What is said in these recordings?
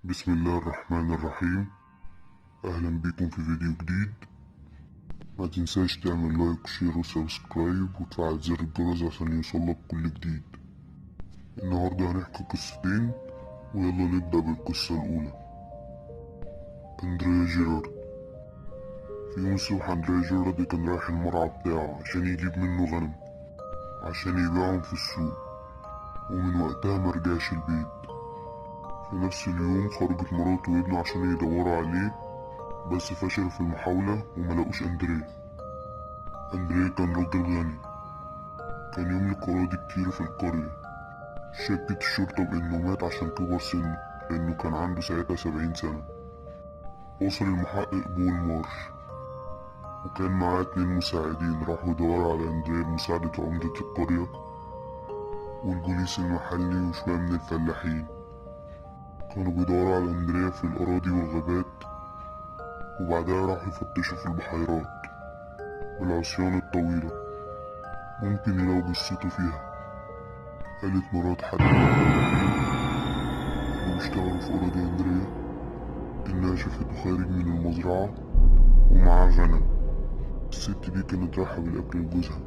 بسم الله الرحمن الرحيم. أهلا بكم في فيديو جديد. ما تنساش تعمل لايك وشير وسبسكرايب وتفعل زر الجرس عشان يوصلك كل جديد. النهاردة هنحكي قصتين، ويلا نبدأ بالقصة الأولى. أندريا جيرارد. في يوم الصبح أندريا جيرارد كان رايح المرعى بتاعه عشان يجيب منه غنم عشان يبيعهم في السوق، ومن وقتها مرجعش البيت. في نفس اليوم خرجت مراته وابنه عشان يدوروا عليه، بس فشلوا في المحاولة وملقوش أندريا. أندريا كان راجل غني، كان يملك أراضي كتير في القرية. شكت الشرطة بإنه مات عشان كبر سنه، لأنه كان عنده ساعتها 70 سنة. وصل المحقق بول مارش وكان معاه 2 مساعدين، راحوا يدوروا على أندريا بمساعدة عمدة القرية والبوليس المحلي وشوية من الفلاحين. كانوا بيدوروا على أندريا في الأراضي والغابات، وبعدها راحوا يفتشوا في البحيرات والعصيان الطويلة، ممكن يلاقوا جثته فيها. قالت مرات حد اللي بيشتغلوا في أراضي أندريا إنها شافته خارج من المزرعة ومعاه غنم. الست دي كانت رايحة بالأكل لجوزها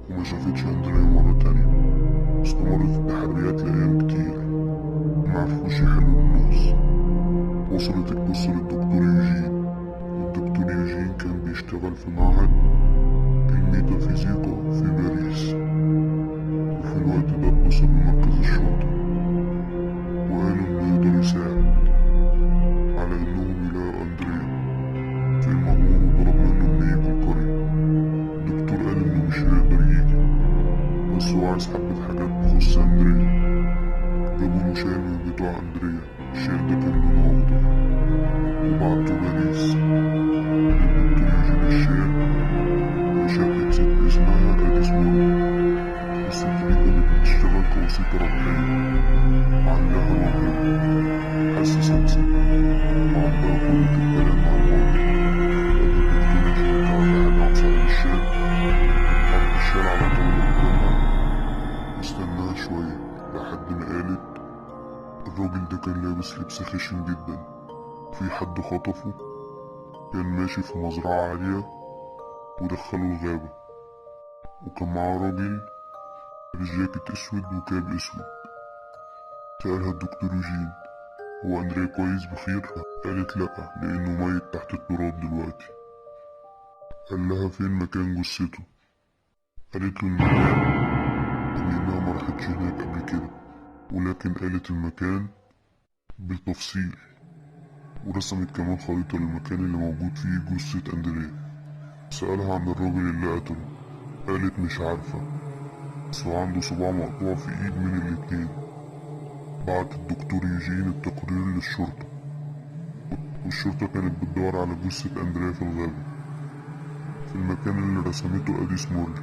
وما شافتش أندريا مرة تانية. استمرت التحريات لأيام كتير، معرفوش يحلوا النص. وصلت القصة للدكتور يوجين. الدكتور يوجين كان بيشتغل في معهد الميتافيزيقا في باريس، وفي الوقت ده اتصل بمركز الشرطة وقالوا إنه يقدر يساعد على إنهم يلاقوا أندريا في المأمور، وطلب منه إنه يجي القرية. الدكتور قال إنه مش هيقدر يجي، بس هو عايز حبة حاجات تخص أندريا. جابوله شاي من بتوع أندريا، الشاي ده كان لونه أخضر، وبعتوه باريس. الدكتور يجيب الشاي لشقة ست اسمها أديس موري. الست دي كانت بتشتغل كوسيطة ربحية، وعندها موهبة، حاسة سمسم، وعندها قوة الكلام مع الماضي. قال الدكتور يجي تعرف حاجة عن صاحب الشاي؟ حط الشاي على طاولة قدامها واستناها شوية لحد ما قالت الراجل ده كان لابس لبس خشن جدا، في حد خطفه، كان ماشي في مزرعة عالية ودخله الغابة، وكان معاه راجل لابس جاكيت اسود وكاب اسود. سألها الدكتور يوجين هو أندريا كويس بخير؟ قالت لأ، لأنه ميت تحت التراب دلوقتي. قال لها فين مكان جثته؟ قالت له المكان، لأنها ما راحتش هناك قبل كده، ولكن قالت المكان بالتفصيل، ورسمت كمان خريطة للمكان اللي موجود فيه جثة أندريا. سألها عن الراجل اللي قتله، قالت مش عارفة، بس هو عنده صباع مقطوع في ايد من الاتنين. بعت الدكتور يوجين التقرير للشرطة، والشرطة كانت بتدور على جثة أندريا في الغابة في المكان اللي رسمته أديس موري،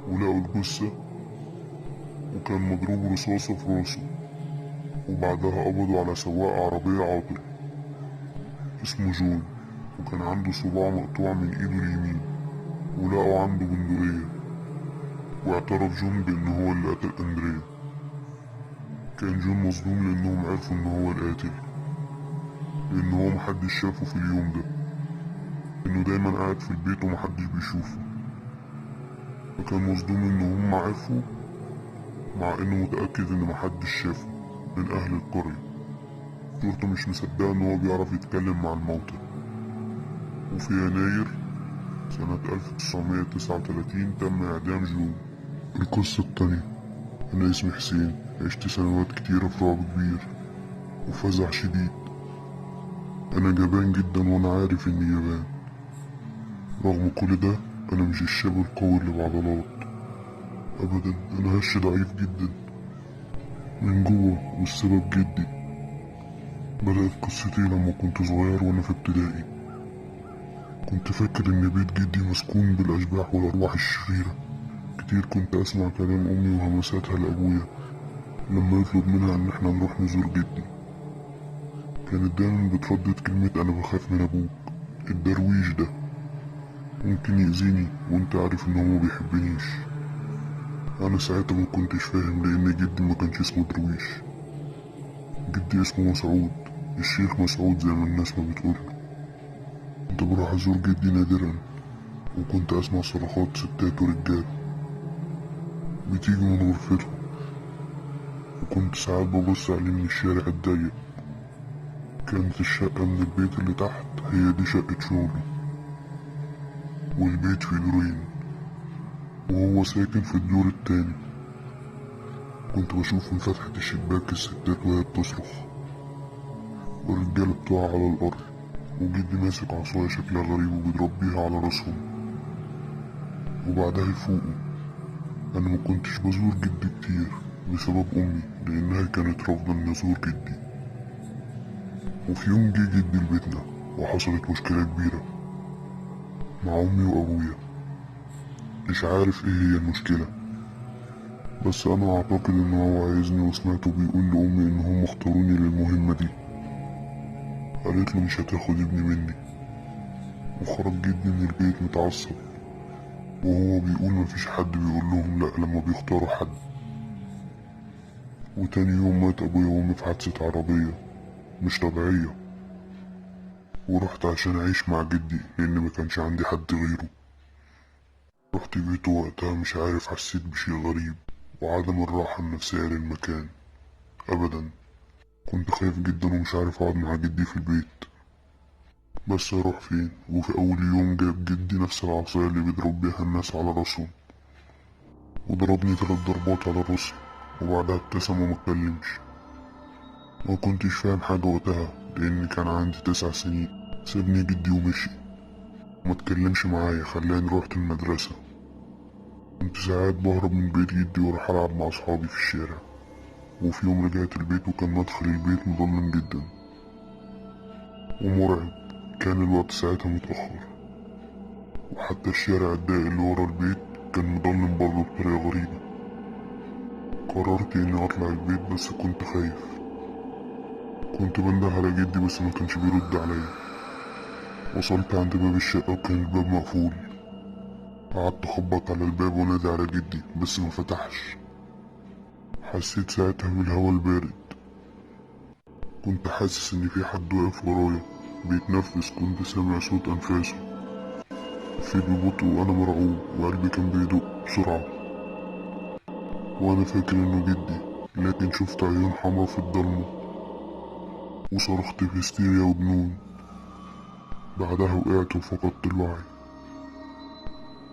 ولقوا الجثة وكان مضروب رصاصة في راسه. وبعدها قبضوا على سواق عربية عاطل اسمه جون، وكان عنده صباع مقطوع من ايده اليمين، ولقوا عنده بندقية، واعترف جون بأنه هو اللي قتل أندريا. كان جون مصدوم لأنهم عرفوا إن هو القاتل، لأن هو محدش شافه في اليوم ده، إنه دايما قاعد في البيت ومحدش بيشوفه. فكان مصدوم إن هم عرفوا، مع إنه متأكد إن محدش شافه من أهل القرية. الشرطة مش مصدقة إن هو بيعرف يتكلم مع الموتى. وفي يناير سنة 1939 تم إعدام جون. القصة التانية. أنا اسمي حسين، عشت سنوات كتيرة في رعب كبير وفزع شديد. أنا جبان جدا وأنا عارف إني جبان. رغم كل ده أنا مش الشاب القوي اللي بعضلات أبدا، أنا هش ضعيف جدا من جوه، والسبب جدي. بدأت قصتي لما كنت صغير وأنا في ابتدائي. كنت فاكر إن بيت جدي مسكون بالأشباح والأرواح الشريرة. كتير كنت أسمع كلام أمي وهمساتها لأبويا لما يطلب منها إن احنا نروح نزور جدي. كانت دايما بتردد كلمة أنا بخاف من أبوك الدرويش ده، ممكن يأذيني وانت عارف إن هو مبيحبنيش. أنا ساعتها مكنتش فاهم، لأن جدي مكانش اسمه درويش، جدي اسمه مسعود، الشيخ مسعود زي ما الناس ما بتقول. كنت بروح أزور جدي نادرا، وكنت أسمع صرخات ستات ورجال بتيجي من غرفته، وكنت ساعات ببص عليه من الشارع الضيق. كانت الشقة من البيت اللي تحت هي دي شقة شغله، والبيت فيه دورين وهو ساكن في الدور التاني. كنت بشوف من فتحة الشباك الستات وهي بتصرخ، والرجالة بتقع على الأرض، وجدي ماسك عصاية شكلها غريب وبيضرب بيها على راسهم وبعدها يفوقوا. أنا مكنتش بزور جدي كتير بسبب أمي، لأنها كانت رافضة إني أزور جدي. وفي يوم جه جدي لبيتنا وحصلت مشكلة كبيرة مع أمي وأبويا. مش عارف إيه هي المشكلة، بس أنا أعتقد إن هو عايزني، وسمعته بيقول لأمي إن هم اختاروني للمهمة دي. قالت له مش هتاخد ابني مني، وخرج جدي من البيت متعصب، وهو بيقول مفيش حد بيقول لهم لأ لما بيختاروا حد. وتاني يوم مات أبويا وأمي في حادثة عربية مش طبيعية، ورحت عشان أعيش مع جدي لأن مكانش عندي حد غيره. رحت بيته وقتها مش عارف، حسيت بشي غريب وعدم الراحة النفسية للمكان أبدا. كنت خايف جدا ومش عارف أقعد مع جدي في البيت، بس أروح فين؟ وفي أول يوم جاب جدي نفس العصاية اللي بيضرب بيها الناس على راسهم، وضربني 3 ضربات على راسي، وبعدها ابتسم ومتكلمش. ما كنتش فاهم حاجة وقتها لأني كان عندي 9 سنين. سابني جدي ومشي ومتكلمش معايا، خلاني روحت المدرسة. كنت ساعات بهرب من بيت جدي واروح ألعب مع أصحابي في الشارع. وفي يوم رجعت البيت وكان مدخل البيت مظلم جدا ومرعب. كان الوقت ساعتها متأخر، وحتى الشارع الضيق اللي ورا البيت كان مظلم برضه بطريقة غريبة. قررت إني أطلع البيت بس كنت خايف. كنت بنده على جدي بس ما كانش بيرد عليا. وصلت عند باب الشقة وكان الباب مقفول. قعدت أخبط على الباب ونادي على جدي بس ما فتحش. حسيت ساعتها بالهوا البارد. كنت حاسس إن في حد واقف ورايا بيتنفس. كنت سامع صوت أنفاسه في ببطء وأنا مرعوب، وقلبي كان بيدق بسرعة وأنا فاكر إنه جدي. لكن شفت عيون حمرا في الضلمة وصرخت بهستيريا وجنون. بعدها وقعت وفقدت الوعي.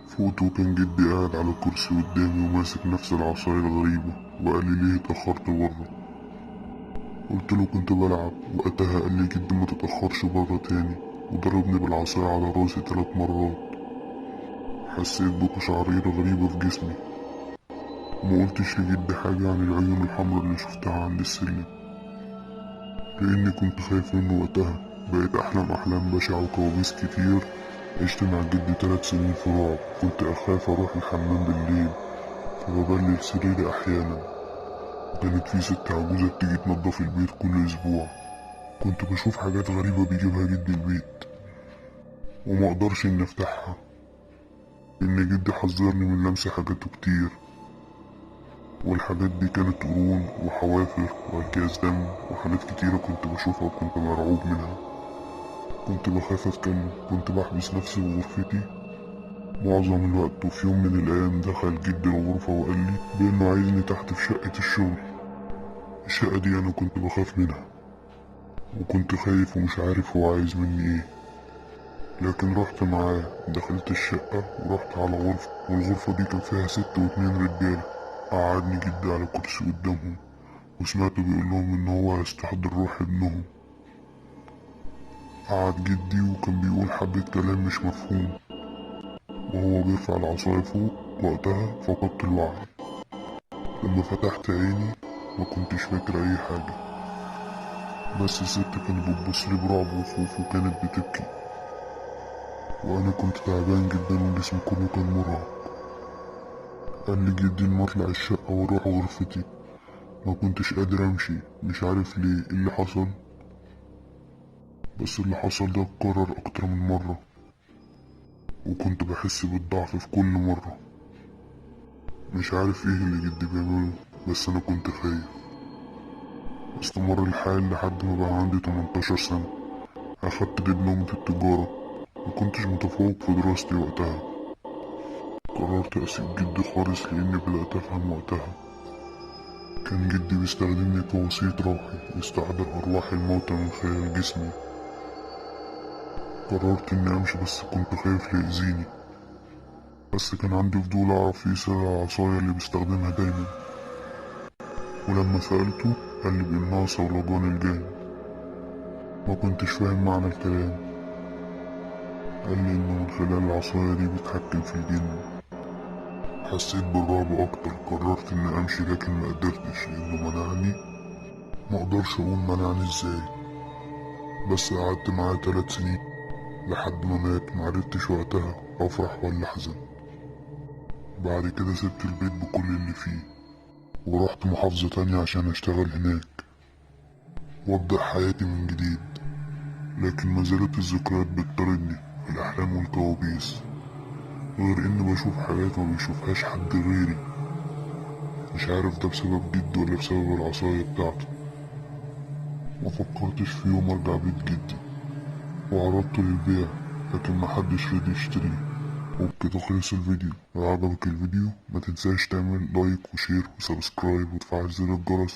فوت وكان جدي قاعد على كرسي قدامي وماسك نفس العصاية الغريبة، وقال لي ليه اتأخرت بره. قلت له كنت بلعب. وقتها قال لي جدي ما تتأخرش بره تاني، وضربني بالعصاية على راسي 3 مرات. حسيت بقشعريرة غريبة في جسمي. ما قلتش لجدي حاجة عن العيون الحمرا اللي شفتها عند السلم، لأني كنت خايف منه وقتها. بقيت أحلم أحلام بشعة وكوابيس كتير. عشت مع جدي 3 سنين في رعب. كنت أخاف أروح الحمام بالليل فببلل سريري أحيانا. كانت في ست عجوزة بتيجي تنضف البيت كل أسبوع. كنت بشوف حاجات غريبة بيجيبها جدي البيت وما أقدرش إني أفتحها، لأن جدي حذرني من لمس حاجاته كتير. والحاجات دي كانت قرون وحوافر وأكياس دم وحاجات كتيرة كنت بشوفها وكنت مرعوب منها. كنت بخاف أتكلم. كنت بحبس نفسي في غرفتي معظم الوقت. وفي يوم من الأيام دخل جدي الغرفة وقال لي بإنه عايزني تحت في شقة الشغل. الشقة دي أنا كنت بخاف منها وكنت خايف ومش عارف هو عايز مني إيه. لكن رحت معاه. دخلت الشقة ورحت على غرفة، والغرفة دي كان فيها 6 و2 رجالة. قعدني جدي على كرسي قدامهم، وسمعته بيقول لهم إن هو هيستحضر روح ابنهم. قعد جدي وكان بيقول حبة كلام مش مفهوم وهو بيرفع العصاية فوق. وقتها فقدت الوعي. لما فتحت عيني ما كنتش فاكر أي حاجة، بس الست كانت بتبصلي برعب وخوف وكانت بتبكي. وأنا كنت تعبان جدا وجسمي كله كان مرهق. قال لي جدي إني أطلع الشقة وأروح غرفتي. ما كنتش قادر أمشي، مش عارف ليه إيه اللي حصل، بس اللي حصل ده اتكرر أكتر من مرة، وكنت بحس بالضعف في كل مرة. مش عارف ايه اللي جدي بيعمله، بس أنا كنت خايف. استمر الحال لحد ما بقى عندي 18 سنة. أخدت دبلومة التجارة. مكنتش متفوق في دراستي وقتها. قررت أسيب جدي خالص لأني بدأت أفهم وقتها. كان جدي بيستخدمني كوسيط روحي يستعبر أرواح الموتى من خلال جسمي. قررت إني أمشي بس كنت خايف ليأذيني. بس كان عندي فضول أعرف ايه سر العصاية اللي بيستخدمها دايما. ولما سألته قال لي بإنها صولجان الجان. ما كنتش فاهم معنى الكلام. قال لي إنه من خلال العصاية دي بيتحكم في الجن. حسيت بالرعب أكتر. قررت إني أمشي لكن مقدرتش لأنه منعني. مقدرش أقول منعني إزاي. بس قعدت معاه 3 سنين لحد ما مات. معرفتش وقتها أفرح ولا أحزن. بعد كده سبت البيت بكل اللي فيه ورحت محافظة تانية عشان أشتغل هناك وأبدأ حياتي من جديد. لكن مازالت الذكريات بتطاردني في الأحلام والكوابيس، غير إني بشوف حاجات ما بيشوفهاش حد غيري. مش عارف ده بسبب جدي ولا بسبب العصاية بتاعته. ما فكرتش في يوم أرجع بيت جدي وعرضته للبيع، لكن محدش رضي يشتريه. وبكده خلص الفيديو. لو عجبك الفيديو ما تنساش تعمل لايك وشير وسبسكرايب وتفعل زر الجرس